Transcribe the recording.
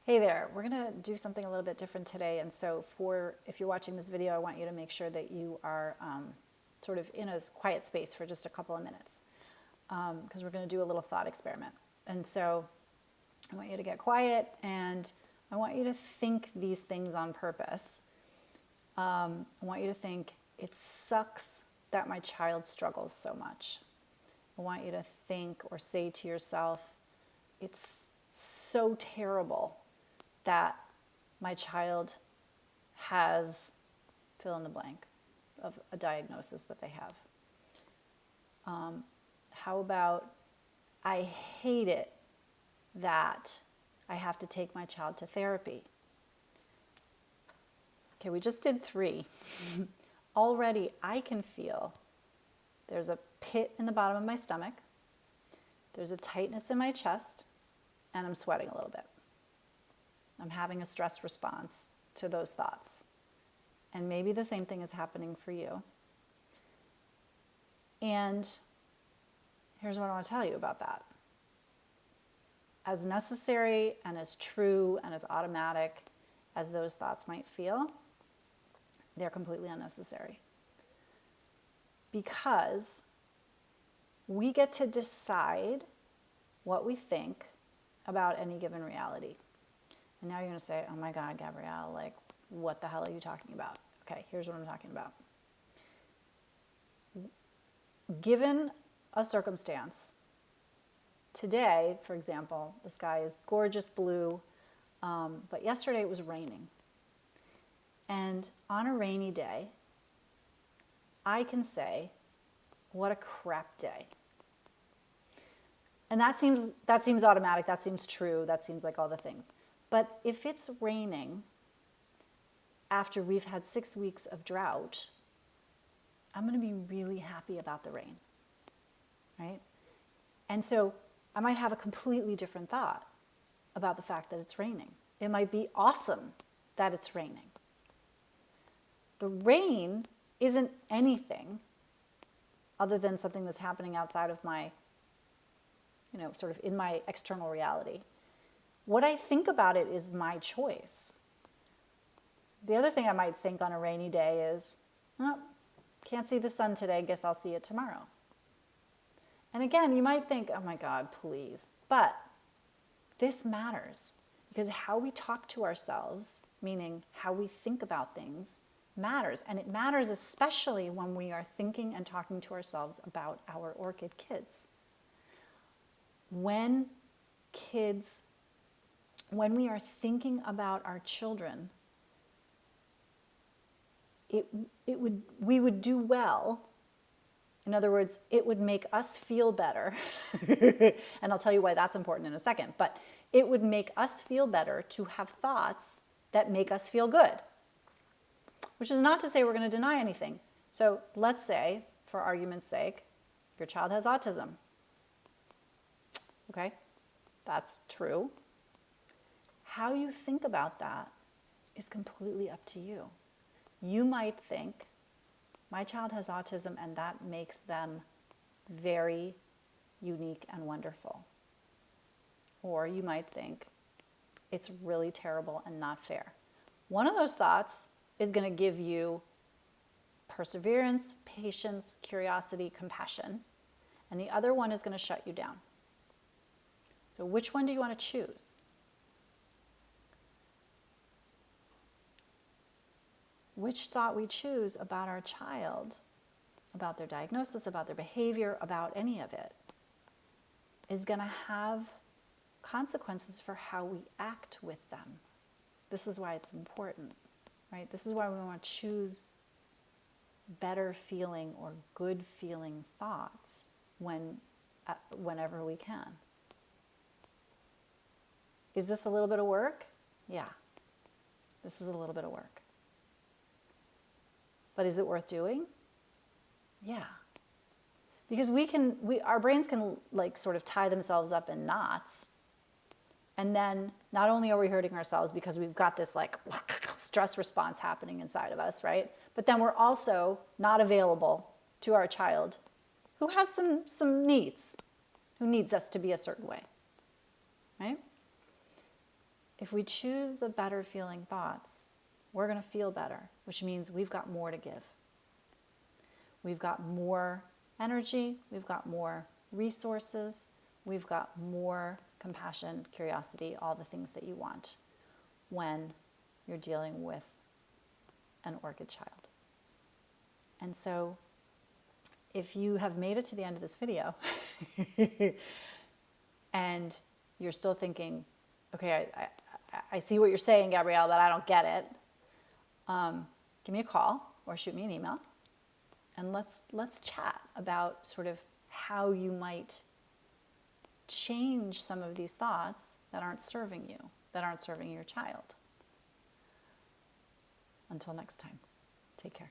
Hey there, we're gonna do something a little bit different today. And so if you're watching this video, I want you to make sure that you are sort of in a quiet space for just a couple of minutes because we're gonna do a little thought experiment. And so I want you to get quiet and I want you to think these things on purpose. I want you to think, it sucks that my child struggles so much. I want you to think or say to yourself, it's so terrible that my child has fill in the blank of a diagnosis that they have. How about, I hate it that I have to take my child to therapy. Okay, we just did 3. Already I can feel there's a pit in the bottom of my stomach, there's a tightness in my chest, and I'm sweating a little bit. I'm having a stress response to those thoughts. And maybe the same thing is happening for you. And here's what I want to tell you about that. As necessary and as true and as automatic as those thoughts might feel, they're completely unnecessary. Because we get to decide what we think about any given reality. And now you're going to say, oh my God, Gabrielle, like, what the hell are you talking about? Okay, here's what I'm talking about. Given a circumstance, today, for example, the sky is gorgeous blue, but yesterday it was raining. And on a rainy day, I can say, what a crap day. And that seems automatic, that seems true, that seems like all the things. But if it's raining after we've had 6 weeks of drought, I'm going to be really happy about the rain, right? And so I might have a completely different thought about the fact that it's raining. It might be awesome that it's raining. The rain isn't anything other than something that's happening outside of my, sort of in my external reality. What I think about it is my choice. The other thing I might think on a rainy day is, oh, can't see the sun today, guess I'll see it tomorrow. And again, you might think, oh my God, please. But this matters because how we talk to ourselves, meaning how we think about things, matters. And it matters especially when we are thinking and talking to ourselves about our orchid kids. When we are thinking about our children, we would do well. In other words, it would make us feel better. And I'll tell you why that's important in a second. But it would make us feel better to have thoughts that make us feel good. Which is not to say we're going to deny anything. So let's say, for argument's sake, your child has autism. Okay? That's true. How you think about that is completely up to you. You might think, my child has autism and that makes them very unique and wonderful. Or you might think, it's really terrible and not fair. One of those thoughts is going to give you perseverance, patience, curiosity, compassion. And the other one is going to shut you down. So which one do you want to choose? Which thought we choose about our child, about their diagnosis, about their behavior, about any of it, is going to have consequences for how we act with them. This is why it's important, right? This is why we want to choose better feeling or good feeling thoughts whenever we can. Is this a little bit of work? Yeah, this is a little bit of work. But is it worth doing? Yeah. Because our brains can like sort of tie themselves up in knots. And then not only are we hurting ourselves because we've got this like stress response happening inside of us, right? But then we're also not available to our child who has some needs, who needs us to be a certain way, right? If we choose the better feeling thoughts, we're going to feel better, which means we've got more to give. We've got more energy, we've got more resources, we've got more compassion, curiosity, all the things that you want when you're dealing with an orchid child. And so if you have made it to the end of this video and you're still thinking, okay, I see what you're saying, Gabrielle, but I don't get it, give me a call or shoot me an email, and let's chat about sort of how you might change some of these thoughts that aren't serving you, that aren't serving your child. Until next time, take care.